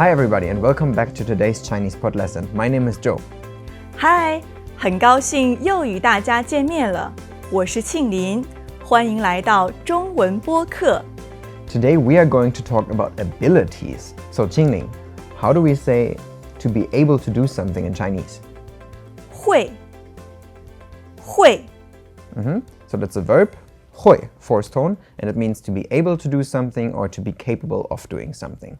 Hi everybody and welcome back to today's ChinesePod lesson. My name is Joe. Hi, 很高兴又与大家见面了，我是庆林，欢迎来到中文播客。Today we are going to talk about abilities. So Qingling, how do we say to be able to do something in Chinese? 会 So that's a verb, 会, forced tone, and it means to be able to do something or to be capable of doing something.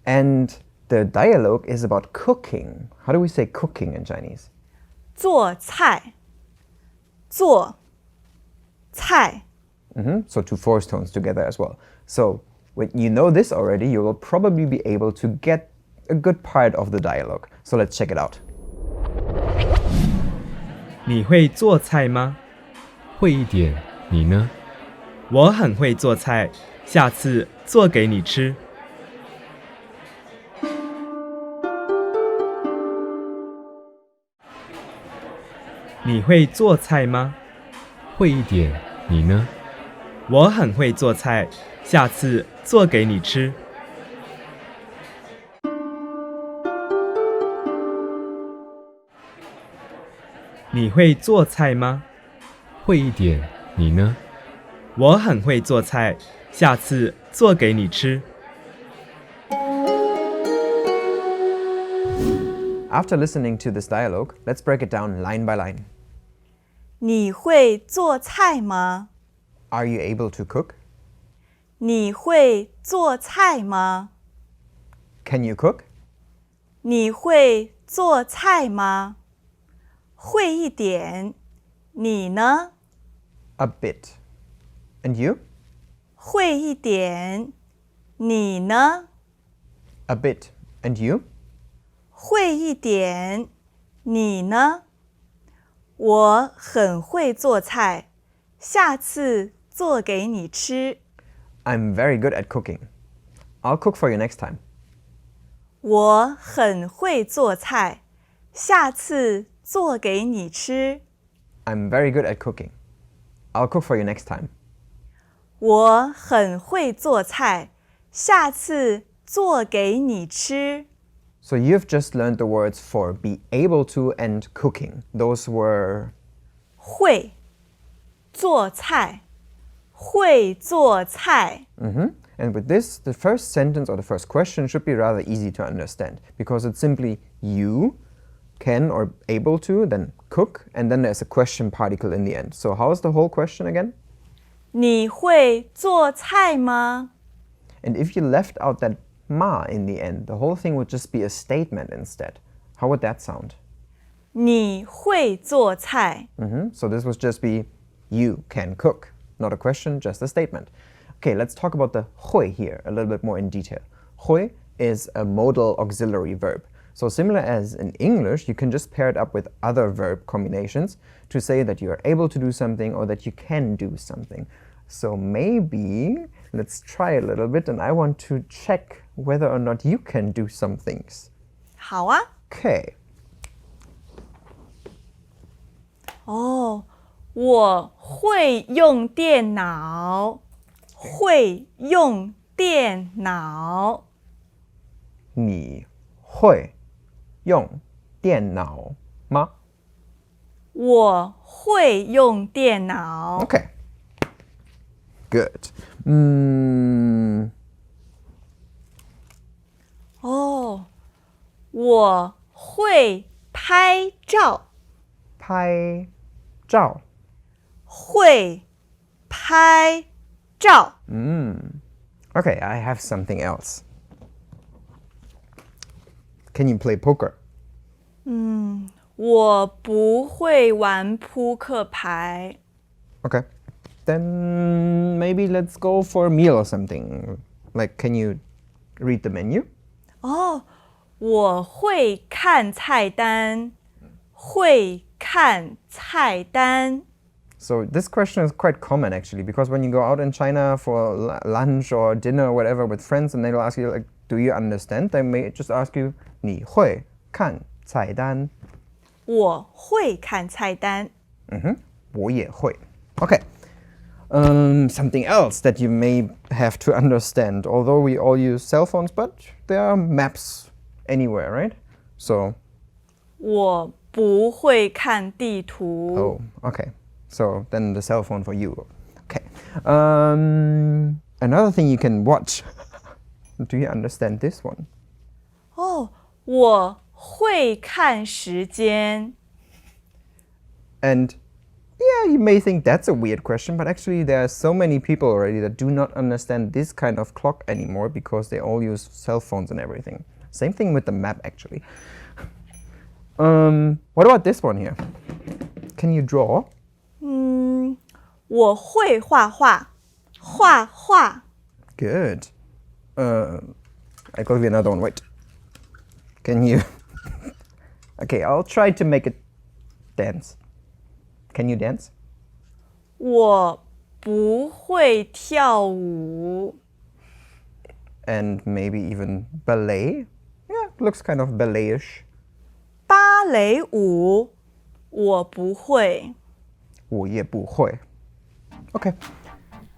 And the dialogue is about cooking. How do we say cooking in Chinese? 做菜 So two forced tones together as well. So when you know this already, you will probably be able to get a good part of the dialogue. So let's check it out. 你会做菜吗？会一点，你呢？我很会做菜，下次做给你吃。你会做菜吗？会一点，你呢？我很会做菜，下次做给你吃。你会做菜吗？会一点，你呢？我很会做菜，下次做给你吃。After listening to this dialogue, let's break it down line by line. 你会做菜吗？ Are you able to cook? 你会做菜吗？ Can you cook? 你会做菜吗？会一点，你呢？ A bit. And you? 会一点，你呢？ A bit. And you? 会一点，你呢？我很会做菜，下次做给你吃。I'm very good at cooking. I'll cook for you next time. 我很会做菜，下次做给你吃。I'm very good at cooking. I'll cook for you next time. 我很会做菜，下次做给你吃。So you've just learned the words for be able to and cooking. Those were 会做菜，会做菜。And with this, the first sentence or the first question should be rather easy to understand because it's simply you can or able to, then cook, and then there's a question particle in the end. So how's the whole question again? 你会做菜吗？ And if you left out that ma in the end, the whole thing would just be a statement instead. How would that sound? 你会做菜。 So this would just be you can cook. Not a question, just a statement. Okay, let's talk about the 会 here a little bit more in detail. 会 is a modal auxiliary verb. So similar as in English, you can just pair it up with other verb combinations to say that you are able to do something or that you can do something. So maybe let's try a little bit and I want to check whether or not you can do some things. 好啊。 Okay. 哦，我会用电脑，会用电脑。你会用电脑吗？我会用电脑。 Okay. Good. 哦，我会拍照，拍照。会拍照。 Okay, I have something else. Can you play poker? 我不会玩扑克牌。 Okay. Then maybe let's go for a meal or something. Like, can you read the menu? 哦，我会看菜单，会看菜单。 So this question is quite common actually, because when you go out in China for lunch or dinner or whatever with friends and they'll ask you like, do you understand? They may just ask you, 你会看菜单？我会看菜单。我也会。Okay. Something else that you may have to understand, although we all use cell phones, but there are maps anywhere, right? So, 我不会看地图。 oh, okay. So then the cell phone for you. Okay. Another thing you can watch. Do you understand this one? 哦，我会看时间。 And yeah, you may think that's a weird question, but actually there are so many people already that do not understand this kind of clock anymore because they all use cell phones and everything. Same thing with the map, actually. What about this one here? Can you draw? 我会画画，画画。 Good. I got you another one. Wait. Can you? Okay, I'll try to make it dance. Can you dance? 我不会跳舞。 And maybe even ballet? Yeah, looks kind of ballet-ish. 芭蕾舞，我不会。我也不会. Okay.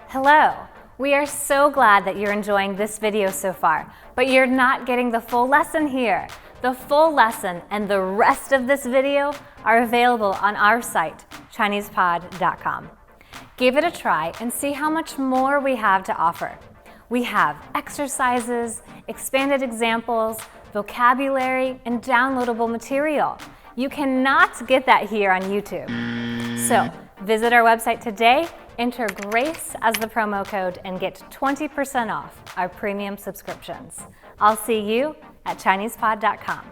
Hello! We are so glad that you're enjoying this video so far, but you're not getting the full lesson here. The full lesson and the rest of this video are available on our site, ChinesePod.com. Give it a try and see how much more we have to offer. We have exercises, expanded examples, vocabulary, and downloadable material. You cannot get that here on YouTube. So, visit our website today, enter GRACE as the promo code, and get 20% off our premium subscriptions. I'll see you at ChinesePod.com.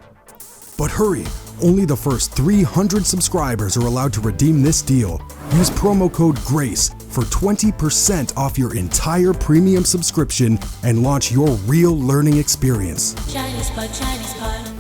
But hurry, only the first 300 subscribers are allowed to redeem this deal. Use promo code GRACE for 20% off your entire premium subscription and launch your real learning experience. ChinesePod, ChinesePod.